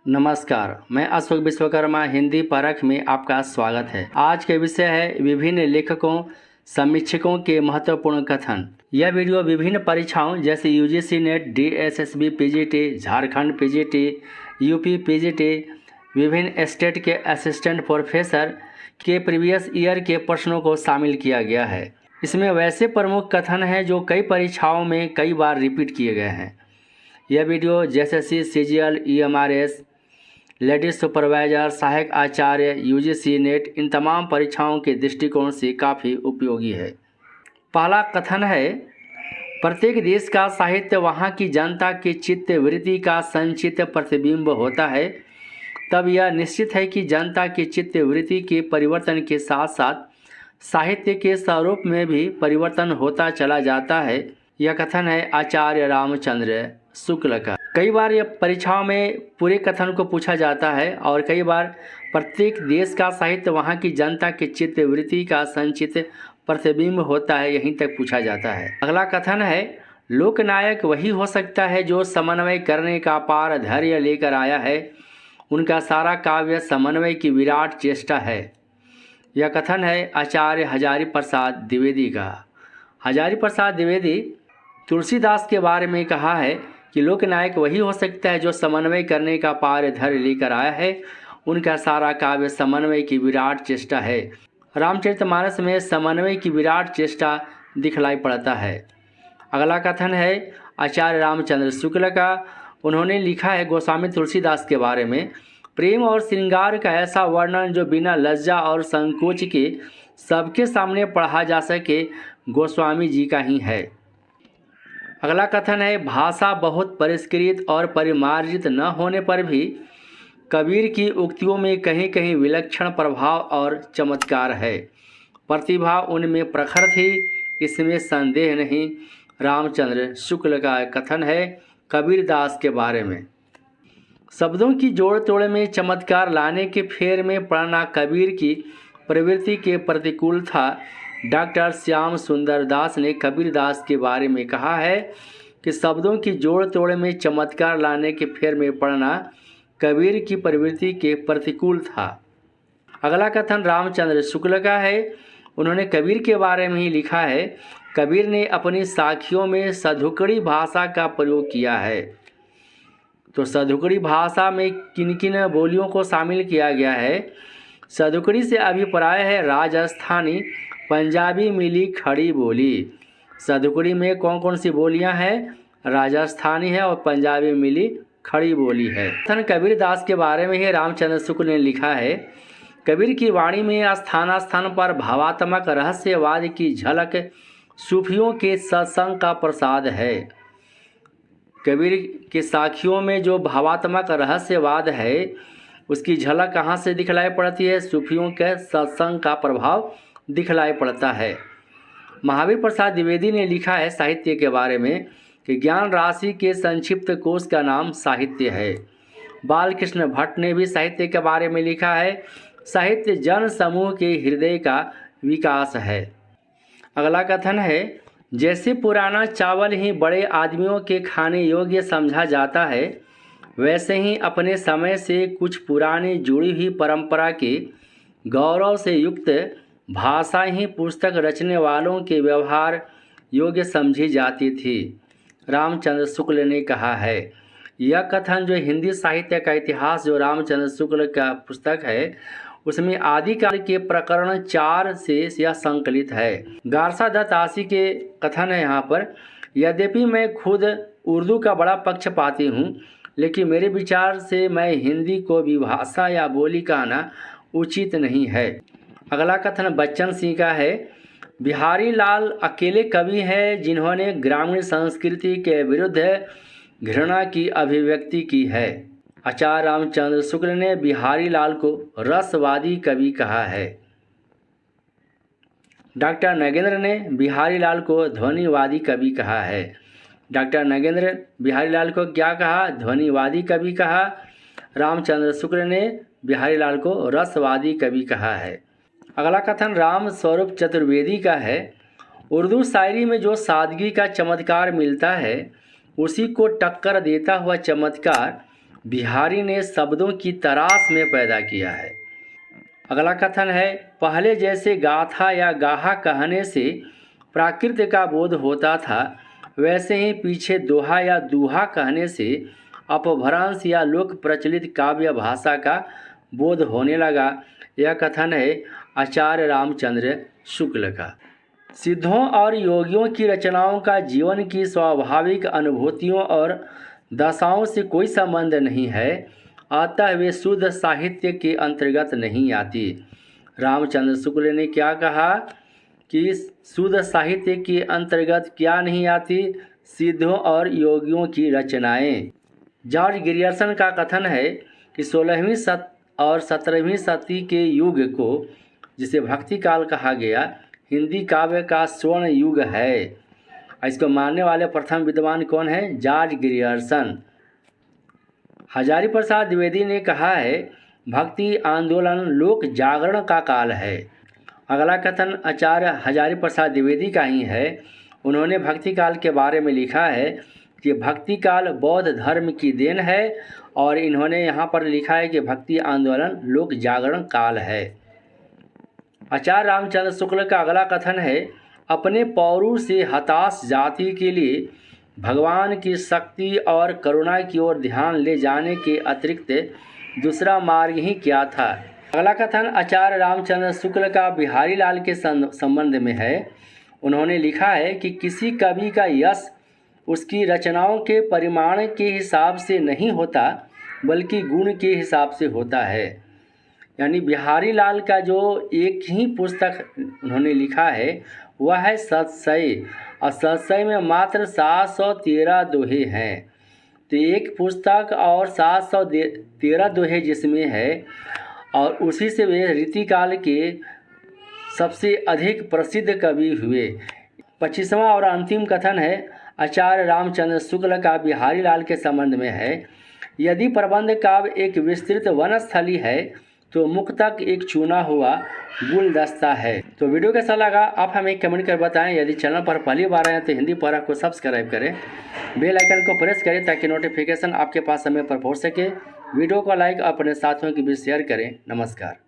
नमस्कार, मैं अशोक विश्वकर्मा हिंदी परख में आपका स्वागत है। आज के विषय है विभिन्न लेखकों समीक्षकों के महत्वपूर्ण कथन। यह वीडियो विभिन्न परीक्षाओं जैसे UGC net, DSSB PGT, Jharkhand PGT, UP PGT, विभिन्न स्टेट के असिस्टेंट प्रोफेसर के प्रीवियस ईयर के प्रश्नों को शामिल किया गया है। इसमें वैसे प्रमुख कथन हैं जो कई परीक्षाओं में कई बार रिपीट किए गए हैं। यह video JSSC, CGL, EMRS, ladies supervisor, सहायक आचार्य, यूजीसी नेट इन तमाम परीक्षाओं के दृष्टिकोण से काफ़ी उपयोगी है। पहला कथन है, प्रत्येक देश का साहित्य वहाँ की जनता के चित्त वृत्ति का संचित प्रतिबिंब होता है। तब यह निश्चित है कि जनता की चित्त वृत्ति के परिवर्तन के साथ साथ साहित्य के स्वरूप में भी परिवर्तन होता चला जाता है। यह कथन है आचार्य रामचंद्र शुक्ल का। कई बार यह परीक्षाओं में पूरे कथन को पूछा जाता है और कई बार प्रत्येक देश का साहित्य वहाँ की जनता के चित्त वृत्ति का संचित प्रतिबिंब होता है, यहीं तक पूछा जाता है। अगला कथन है, लोकनायक वही हो सकता है जो समन्वय करने का अपार धैर्य लेकर आया है। उनका सारा काव्य समन्वय की विराट चेष्टा है। यह कथन है आचार्य हजारी प्रसाद द्विवेदी का। हजारी प्रसाद द्विवेदी तुलसीदास के बारे में कहा है कि लोकनायक वही हो सकता है जो समन्वय करने का अपार धैर्य लेकर आया है। उनका सारा काव्य समन्वय की विराट चेष्टा है। रामचरितमानस में समन्वय की विराट चेष्टा दिखलाई पड़ता है। अगला कथन है आचार्य रामचंद्र शुक्ल का। उन्होंने लिखा है गोस्वामी तुलसीदास के बारे में, प्रेम और श्रृंगार का ऐसा वर्णन जो बिना लज्जा और संकोच के सबके सामने पढ़ा जा सके, गोस्वामी जी का ही है। अगला कथन है, भाषा बहुत परिष्कृत और परिमार्जित न होने पर भी कबीर की उक्तियों में कहीं कहीं विलक्षण प्रभाव और चमत्कार है। प्रतिभा उनमें प्रखर थी, इसमें संदेह नहीं। रामचंद्र शुक्ल का कथन है कबीरदास के बारे में। शब्दों की जोड़ तोड़ में चमत्कार लाने के फेर में पड़ना कबीर की प्रवृत्ति के प्रतिकूल था। डॉक्टर श्याम सुंदर दास ने कबीरदास के बारे में कहा है कि शब्दों की जोड़ तोड़ में चमत्कार लाने के फेर में पड़ना कबीर की प्रवृत्ति के प्रतिकूल था। अगला कथन रामचंद्र शुक्ल का है। उन्होंने कबीर के बारे में ही लिखा है, कबीर ने अपनी साखियों में सधुकड़ी भाषा का प्रयोग किया है। तो सधुकड़ी भाषा में किन किन बोलियों को शामिल किया गया है? सधुकड़ी से अभिप्राय है राजस्थानी, पंजाबी मिली खड़ी बोली। सधुकड़ी में कौन कौन सी बोलियां हैं? राजस्थानी है और पंजाबी मिली खड़ी बोली है। कथन कबीरदास के बारे में ही रामचंद्र शुक्ल ने लिखा है, कबीर की वाणी में स्थान स्थान पर भावात्मक रहस्यवाद की झलक सूफियों के सत्संग का प्रसाद है। कबीर के साखियों में जो भावात्मक रहस्यवाद है उसकी झलक कहाँ से दिखलाई पड़ती है? सूफियों के सत्संग का प्रभाव दिखलाई पड़ता है। महावीर प्रसाद द्विवेदी ने लिखा है साहित्य के बारे में कि ज्ञान राशि के संक्षिप्त कोश का नाम साहित्य है। बालकृष्ण भट्ट ने भी साहित्य के बारे में लिखा है, साहित्य जन समूह के हृदय का विकास है। अगला कथन है, जैसे पुराना चावल ही बड़े आदमियों के खाने योग्य समझा जाता है, वैसे ही अपने समय से कुछ पुरानी जुड़ी हुई परंपरा के गौरव से युक्त भाषा ही पुस्तक रचने वालों के व्यवहार योग्य समझी जाती थी। रामचंद्र शुक्ल ने कहा है। यह कथन जो हिंदी साहित्य का इतिहास जो रामचंद्र शुक्ल का पुस्तक है उसमें आदिकाल के प्रकरण 4 से यह संकलित है। गारसा दत्त आशी के कथन है यहाँ पर, यद्यपि मैं खुद उर्दू का बड़ा पक्षपाती हूँ, लेकिन मेरे विचार से मैं हिंदी को भी भाषा या बोली कहना उचित नहीं है। अगला कथन बच्चन सिंह का है, बिहारी लाल अकेले कवि हैं जिन्होंने ग्रामीण संस्कृति के विरुद्ध घृणा की अभिव्यक्ति की है। आचार्य रामचंद्र शुक्ल ने बिहारी लाल को रसवादी कवि कहा है। डॉक्टर नगेंद्र ने बिहारी लाल को ध्वनिवादी कवि कहा है। डॉक्टर नगेंद्र बिहारी लाल को क्या कहा? ध्वनिवादी कवि कहा। रामचंद्र शुक्ल ने बिहारी लाल को रसवादी कवि कहा है। अगला कथन राम स्वरूप चतुर्वेदी का है, उर्दू शायरी में जो सादगी का चमत्कार मिलता है उसी को टक्कर देता हुआ चमत्कार बिहारी ने शब्दों की तराश में पैदा किया है। अगला कथन है, पहले जैसे गाथा या गाहा कहने से प्राकृत का बोध होता था, वैसे ही पीछे दोहा या दूहा कहने से अपभ्रंश या लोक प्रचलित काव्य भाषा का बोध होने लगा। यह कथन है आचार्य रामचंद्र शुक्ल का। सिद्धों और योगियों की रचनाओं का जीवन की स्वाभाविक अनुभूतियों और दशाओं से कोई संबंध नहीं है, अतः वे शुद्ध साहित्य के अंतर्गत नहीं आती। रामचंद्र शुक्ल ने क्या कहा कि शुद्ध साहित्य के अंतर्गत क्या नहीं आती? सिद्धों और योगियों की रचनाएं। जॉर्ज ग्रियर्सन का कथन है कि 16वीं और 17वीं सदी के युग को, जिसे भक्ति काल कहा गया, हिंदी काव्य का स्वर्ण युग है। इसको मानने वाले प्रथम विद्वान कौन है? George Grierson. हजारी प्रसाद द्विवेदी ने कहा है, भक्ति आंदोलन लोक जागरण का काल है। अगला कथन आचार्य हजारी प्रसाद द्विवेदी का ही है। उन्होंने भक्ति काल के बारे में लिखा है कि भक्ति काल बौद्ध धर्म की देन है, और इन्होंने यहाँ पर लिखा है कि भक्ति आंदोलन लोक जागरण काल है। आचार्य रामचंद्र शुक्ल का अगला कथन है, अपने पौरुष से हताश जाति के लिए भगवान की शक्ति और करुणा की ओर ध्यान ले जाने के अतिरिक्त दूसरा मार्ग ही क्या था। अगला कथन आचार्य रामचंद्र शुक्ल का बिहारी लाल के संबंध में है। उन्होंने लिखा है कि किसी कवि का यश उसकी रचनाओं के परिमाण के हिसाब से नहीं होता, बल्कि गुण के हिसाब से होता है। यानी बिहारी लाल का जो एक ही पुस्तक उन्होंने लिखा है वह है सतसई, और सतसई में मात्र 713 दोहे हैं। तो एक पुस्तक और 713 दोहे जिसमें है, और उसी से वे रीतिकाल के सबसे अधिक प्रसिद्ध कवि हुए। 25वां और अंतिम कथन है आचार्य रामचंद्र शुक्ल का बिहारी लाल के संबंध में है, यदि प्रबंध काव्य एक विस्तृत वनस्थली है तो मुक्तक एक चुना हुआ गुलदस्ता है। तो वीडियो कैसा लगा आप हमें कमेंट कर बताएं। यदि चैनल पर पहली बार आए तो हिंदी परख को सब्सक्राइब करें, बेल आइकन को प्रेस करें ताकि नोटिफिकेशन आपके पास समय पर पहुंच सके। वीडियो को लाइक अपने साथियों के बीच शेयर करें। नमस्कार।